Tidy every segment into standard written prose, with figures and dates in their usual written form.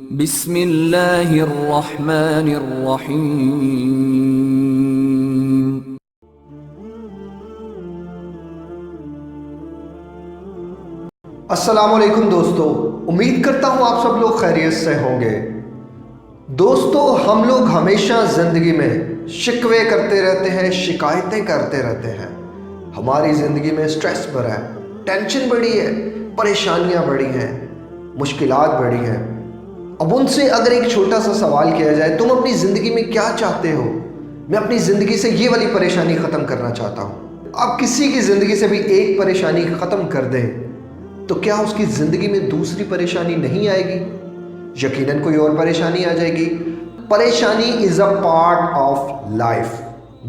بسم اللہ الرحمن الرحیم۔ السلام علیکم دوستو، امید کرتا ہوں آپ سب لوگ خیریت سے ہوں گے۔ دوستو، ہم لوگ ہمیشہ زندگی میں شکوے کرتے رہتے ہیں، شکایتیں کرتے رہتے ہیں۔ ہماری زندگی میں سٹریس بڑھا ہے، ٹینشن بڑھی ہے، پریشانیاں بڑھی ہیں، مشکلات بڑھی ہیں۔ اب ان سے اگر ایک چھوٹا سا سوال کیا جائے، تم اپنی زندگی میں کیا چاہتے ہو؟ میں اپنی زندگی سے یہ والی پریشانی ختم کرنا چاہتا ہوں۔ آپ کسی کی زندگی سے بھی ایک پریشانی ختم کر دیں تو کیا اس کی زندگی میں دوسری پریشانی نہیں آئے گی؟ یقیناً کوئی اور پریشانی آ جائے گی۔ پریشانی از اے پارٹ آف لائف۔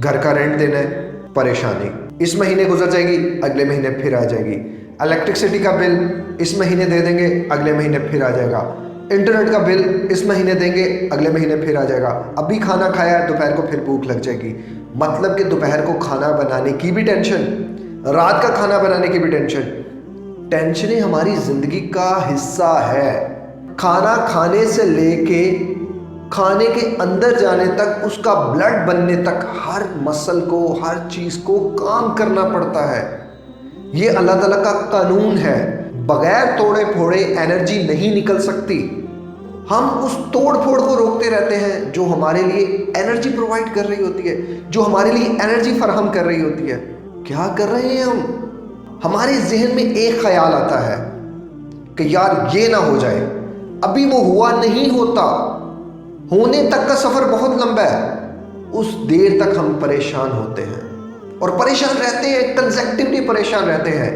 گھر کا رینٹ دینا ہے، پریشانی، اس مہینے گزر جائے گی، اگلے مہینے پھر آ جائے گی۔ الیکٹرسٹی کا بل اس مہینے دے دیں گے، اگلے مہینے پھر آ جائے گا۔ انٹرنیٹ کا بل اس مہینے دیں گے، اگلے مہینے پھر آ جائے گا۔ ابھی کھانا کھایا ہے، دوپہر کو پھر بھوک لگ جائے گی۔ مطلب کہ دوپہر کو کھانا بنانے کی بھی ٹینشن، رات کا کھانا بنانے کی بھی ٹینشن۔ ٹینشنیں ہماری زندگی کا حصہ ہے۔ کھانا کھانے سے لے کے کھانے کے اندر جانے تک، اس کا بلڈ بننے تک، ہر مسل کو، ہر چیز کو کام کرنا پڑتا ہے۔ یہ اللہ تعالیٰ کا قانون ہے۔ بغیر توڑے پھوڑے انرجی نہیں نکل سکتی۔ ہم اس توڑ پھوڑ کو روکتے رہتے ہیں جو ہمارے لیے انرجی پرووائڈ کر رہی ہوتی ہے، جو ہمارے لیے انرجی فراہم کر رہی ہوتی ہے۔ کیا کر رہے ہیں ہم؟ ہمارے ذہن میں ایک خیال آتا ہے کہ یار یہ نہ ہو جائے، ابھی وہ ہوا نہیں ہوتا، ہونے تک کا سفر بہت لمبا ہے۔ اس دیر تک ہم پریشان ہوتے ہیں اور پریشان رہتے ہیں، کنزیکٹیولی پریشان رہتے ہیں۔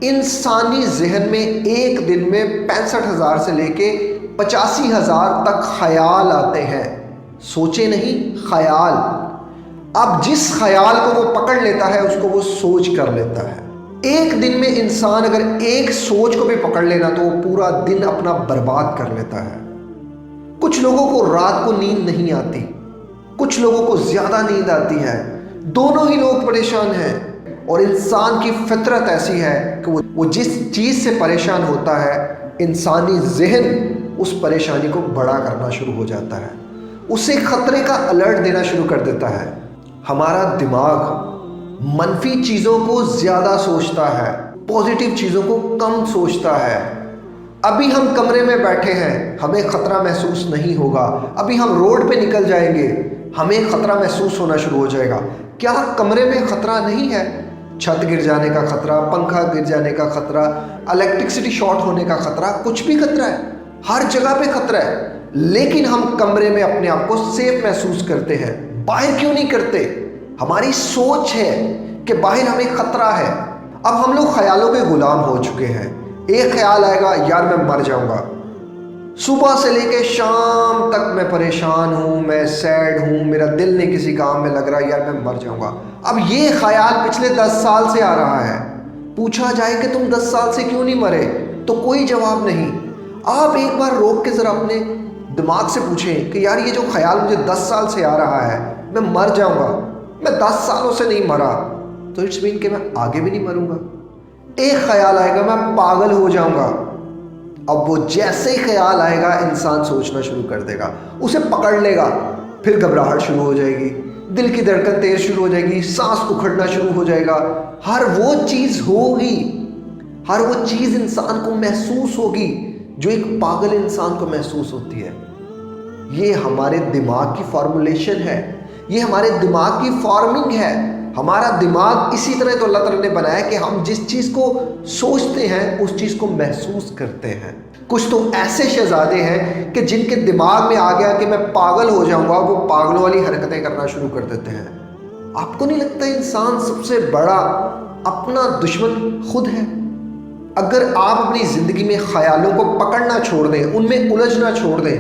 انسانی ذہن میں ایک دن میں 65,000 سے لے کے 85,000 تک خیال آتے ہیں۔ سوچے نہیں، خیال۔ اب جس خیال کو وہ پکڑ لیتا ہے اس کو وہ سوچ کر لیتا ہے۔ ایک دن میں انسان اگر ایک سوچ کو بھی پکڑ لینا تو وہ پورا دن اپنا برباد کر لیتا ہے۔ کچھ لوگوں کو رات کو نیند نہیں آتی، کچھ لوگوں کو زیادہ نیند آتی ہے، دونوں ہی لوگ پریشان ہیں۔ اور انسان کی فطرت ایسی ہے کہ وہ جس چیز سے پریشان ہوتا ہے، انسانی ذہن اس پریشانی کو بڑا کرنا شروع ہو جاتا ہے، اسے خطرے کا الرٹ دینا شروع کر دیتا ہے۔ ہمارا دماغ منفی چیزوں کو زیادہ سوچتا ہے، پازیٹیو چیزوں کو کم سوچتا ہے۔ ابھی ہم کمرے میں بیٹھے ہیں، ہمیں خطرہ محسوس نہیں ہوگا۔ ابھی ہم روڈ پہ نکل جائیں گے، ہمیں خطرہ محسوس ہونا شروع ہو جائے گا۔ کیا کمرے میں خطرہ نہیں ہے؟ چھت گر جانے کا خطرہ، پنکھا گر جانے کا خطرہ، الیکٹرسٹی شارٹ ہونے کا خطرہ، کچھ بھی خطرہ ہے، ہر جگہ پہ خطرہ ہے۔ لیکن ہم کمرے میں اپنے آپ کو سیف محسوس کرتے ہیں، باہر کیوں نہیں کرتے؟ ہماری سوچ ہے کہ باہر ہمیں خطرہ ہے۔ اب ہم لوگ خیالوں کے غلام ہو چکے ہیں۔ ایک خیال آئے گا، یار میں مر جاؤں گا، صبح سے لے کے شام تک میں پریشان ہوں، میں سیڈ ہوں، میرا دل نہیں کسی کام میں لگ رہا، یار میں مر جاؤں گا۔ اب یہ خیال پچھلے 10 سال سے آ رہا ہے۔ پوچھا جائے کہ تم 10 سال سے کیوں نہیں مرے تو کوئی جواب نہیں۔ آپ ایک بار روک کے ذرا اپنے دماغ سے پوچھیں کہ یار یہ جو خیال مجھے 10 سال سے آ رہا ہے، میں مر جاؤں گا، میں 10 سالوں سے نہیں مرا، تو اٹس مین کہ میں آگے بھی نہیں مروں گا۔ ایک خیال آئے گا، میں پاگل ہو جاؤں گا۔ اب وہ جیسے ہی خیال آئے گا انسان سوچنا شروع کر دے گا، اسے پکڑ لے گا، پھر گھبراہٹ شروع ہو جائے گی، دل کی دھڑکن تیز شروع ہو جائے گی، سانس اکھڑنا شروع ہو جائے گا۔ ہر وہ چیز ہوگی، ہر وہ چیز انسان کو محسوس ہوگی جو ایک پاگل انسان کو محسوس ہوتی ہے۔ یہ ہمارے دماغ کی فارمولیشن ہے، یہ ہمارے دماغ کی فارمنگ ہے۔ ہمارا دماغ اسی طرح تو اللہ تعالیٰ نے بنایا کہ ہم جس چیز کو سوچتے ہیں اس چیز کو محسوس کرتے ہیں۔ کچھ تو ایسے شہزادے ہیں کہ جن کے دماغ میں آ گیا کہ میں پاگل ہو جاؤں گا، وہ پاگلوں والی حرکتیں کرنا شروع کر دیتے ہیں۔ آپ کو نہیں لگتا انسان سب سے بڑا اپنا دشمن خود ہے؟ اگر آپ اپنی زندگی میں خیالوں کو پکڑنا چھوڑ دیں، ان میں الجھنا چھوڑ دیں،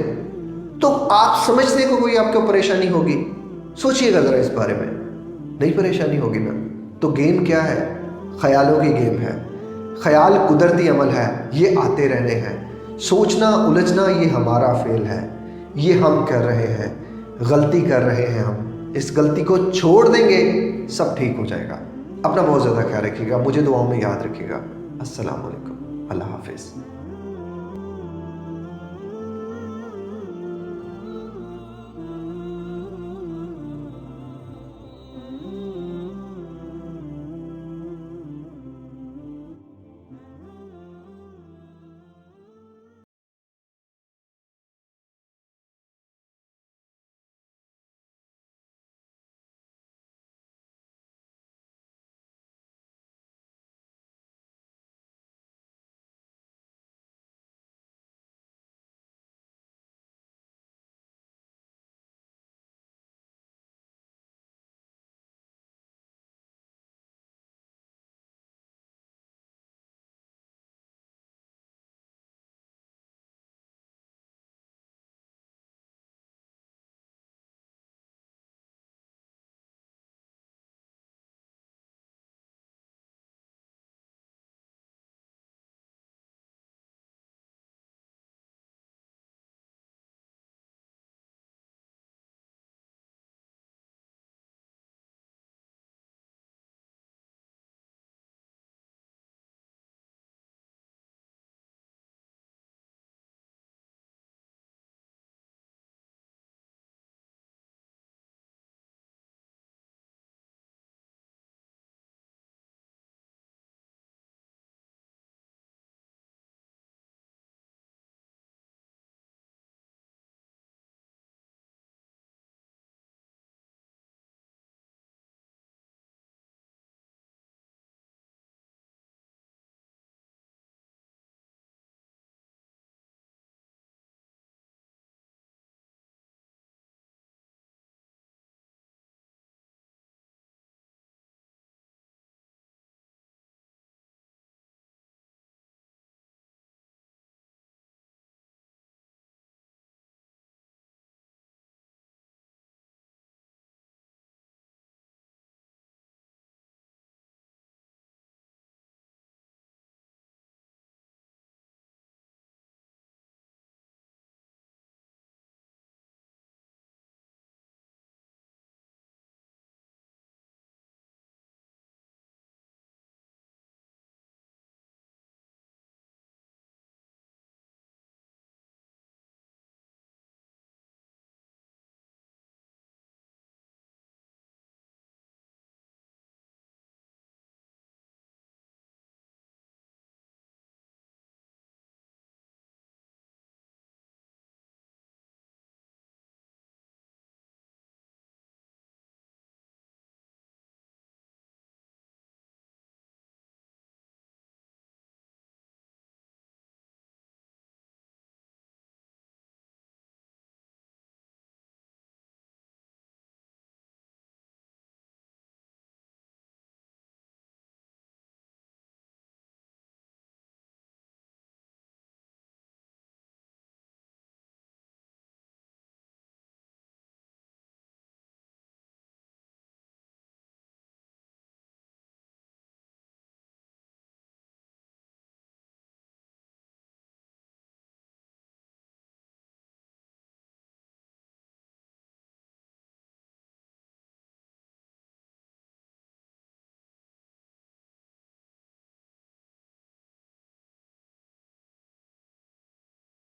تو آپ سمجھتے کہ کوئی آپ کو پریشانی ہوگی؟ سوچئے گا ذرا اس بارے میں۔ نہیں پریشانی ہوگی نا؟ تو گیم کیا ہے؟ خیالوں کی گیم ہے۔ خیال قدرتی عمل ہے، یہ آتے رہنے ہیں۔ سوچنا، الجھنا یہ ہمارا فعل ہے، یہ ہم کر رہے ہیں، غلطی کر رہے ہیں ہم۔ اس غلطی کو چھوڑ دیں گے، سب ٹھیک ہو جائے گا۔ اپنا بہت زیادہ خیال رکھیے گا، مجھے دعاؤں میں یاد رکھیے گا۔ السلام علیکم، اللہ حافظ۔